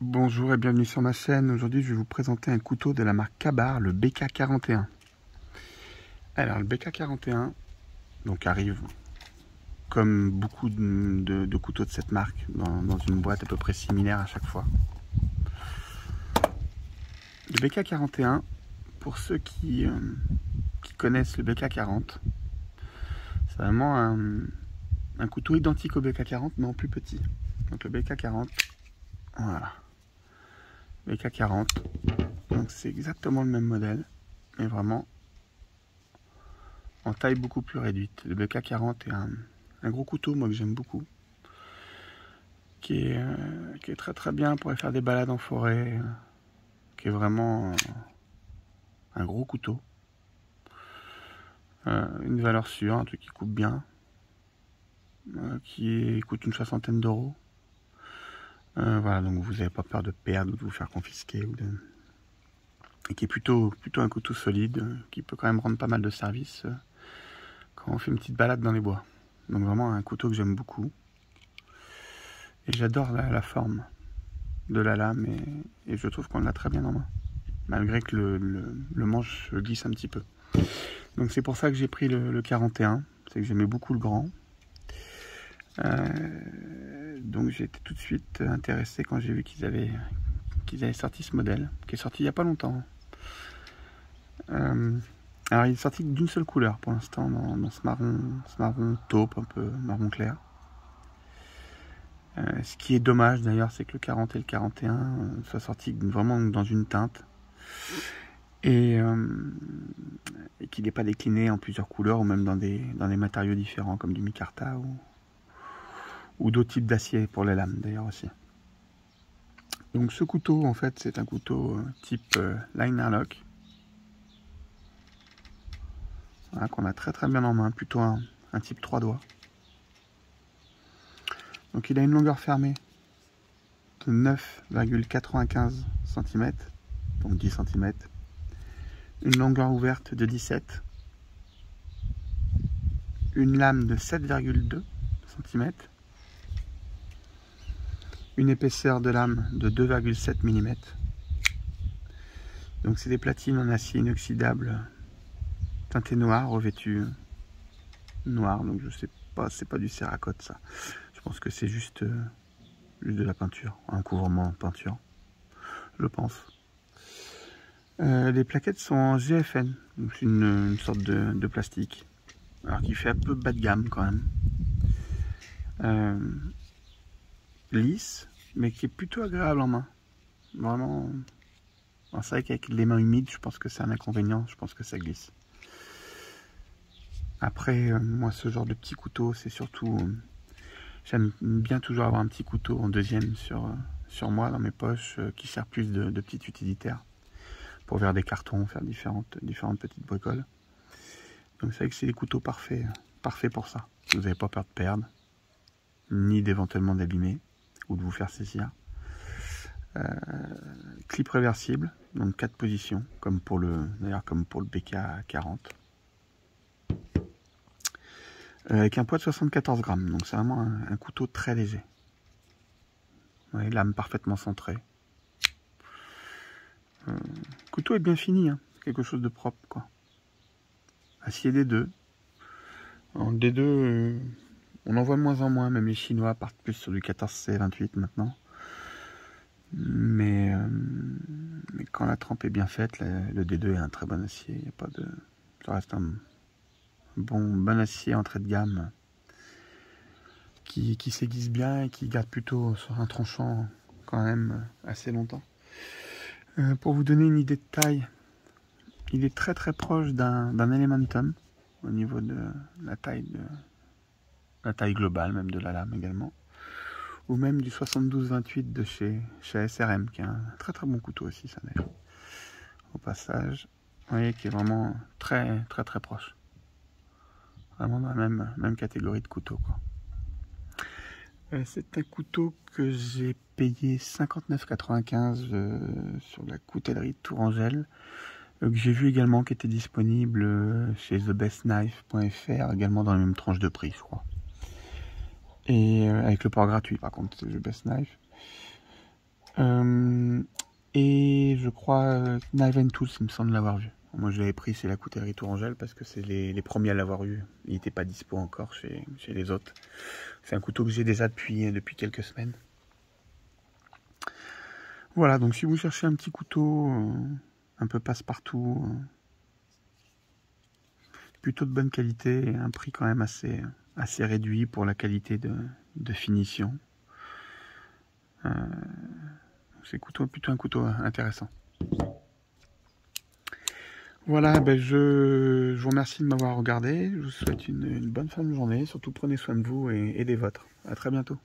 Bonjour et bienvenue sur ma chaîne. Aujourd'hui je vais vous présenter un couteau de la marque Ka-Bar, le BK41. Alors le BK41 donc arrive comme beaucoup de couteaux de cette marque dans une boîte à peu près similaire à chaque fois. Le BK41, pour ceux qui connaissent le BK40, c'est vraiment un couteau identique au BK40 mais en plus petit. Donc le BK40, voilà. BK40, donc c'est exactement le même modèle, mais vraiment en taille beaucoup plus réduite. Le BK40 est un gros couteau, moi que j'aime beaucoup, qui est très très bien pour aller faire des balades en forêt, qui est vraiment un gros couteau, une valeur sûre, un truc qui coupe bien, qui coûte une 60aine d'euros. Voilà, donc vous n'avez pas peur de perdre ou de vous faire confisquer et qui est plutôt un couteau solide, qui peut quand même rendre pas mal de service quand on fait une petite balade dans les bois. Donc vraiment un couteau que j'aime beaucoup. Et j'adore la forme de la lame et je trouve qu'on l'a très bien en main. Malgré que le manche glisse un petit peu. Donc c'est pour ça que j'ai pris le 41. C'est que j'aimais beaucoup le grand. Donc j'ai été tout de suite intéressé quand j'ai vu qu'ils avaient sorti ce modèle, qui est sorti il n'y a pas longtemps. Alors il est sorti d'une seule couleur pour l'instant, dans ce marron taupe, un peu marron clair. Ce qui est dommage d'ailleurs, c'est que le 40 et le 41 soient sortis vraiment dans une teinte et qu'il n'est pas décliné en plusieurs couleurs ou même dans des matériaux différents comme du micarta ou d'autres types d'acier pour les lames d'ailleurs aussi. Donc ce couteau en fait c'est un couteau type liner lock. Voilà, qu'on a très très bien en main, plutôt un type 3 doigts. Donc il a une longueur fermée de 9,95 cm, donc 10 cm. Une longueur ouverte de 17. Une lame de 7,2 cm. Une épaisseur de lame de 2,7 mm. Donc c'est des platines en acier inoxydable teintées noir, revêtues noir. Donc je sais pas, c'est pas du céracote ça. Je pense que c'est juste de la peinture, un couvrement en peinture, je pense. Les plaquettes sont en GFN, donc une sorte de plastique, alors qui fait un peu bas de gamme quand même. Lisse, mais qui est plutôt agréable en main. Vraiment, c'est vrai qu'avec les mains humides, je pense que c'est un inconvénient, je pense que ça glisse. Après, moi ce genre de petit couteau, c'est surtout... J'aime bien toujours avoir un petit couteau en deuxième sur moi, dans mes poches, qui sert plus de petit utilitaire. Pour faire des cartons, faire différentes petites bricoles. Donc c'est vrai que c'est des couteaux parfaits pour ça. Vous n'avez pas peur de perdre, ni d'éventuellement d'abîmer, ou de vous faire saisir. Clip réversible, donc 4 positions, comme pour le BK40. Avec un poids de 74 grammes, donc c'est vraiment un couteau très léger. Vous voyez, lame parfaitement centrée. Le couteau est bien fini, hein. Quelque chose de propre, quoi. Acier D2. En D2, on en voit de moins en moins, même les Chinois partent plus sur du 14C28 maintenant. Mais quand la trempe est bien faite, le D2 est un très bon acier. Il y a pas de, ça reste un bon acier entrée de gamme qui s'aiguise bien et qui garde plutôt sur un tranchant quand même assez longtemps. Pour vous donner une idée de taille, il est très très proche d'un Elementum au niveau de la taille globale, même de la lame également, ou même du 72-28 de chez SRM, qui est un très très bon couteau aussi, ça d'ailleurs. Au passage, vous voyez qu'il est vraiment très très très proche, vraiment dans la même catégorie de couteaux, quoi. C'est un couteau que j'ai payé 59,95 sur la coutellerie Tourangelle, que j'ai vu également qui était disponible chez thebestknife.fr, également dans la même tranche de prix, je crois. Et avec le port gratuit, par contre, c'est The Best Knife. Et je crois Knife and Tools, il me semble l'avoir vu. Moi je l'avais pris, c'est la coutellerie Tourangelle parce que c'est les premiers à l'avoir eu. Il n'était pas dispo encore chez les autres. C'est un couteau que j'ai déjà depuis quelques semaines. Voilà, donc si vous cherchez un petit couteau un peu passe-partout, plutôt de bonne qualité et un prix quand même assez réduit pour la qualité de finition. C'est plutôt un couteau intéressant. Voilà, ben je vous remercie de m'avoir regardé. Je vous souhaite une bonne fin de journée. Surtout prenez soin de vous et des vôtres. À très bientôt.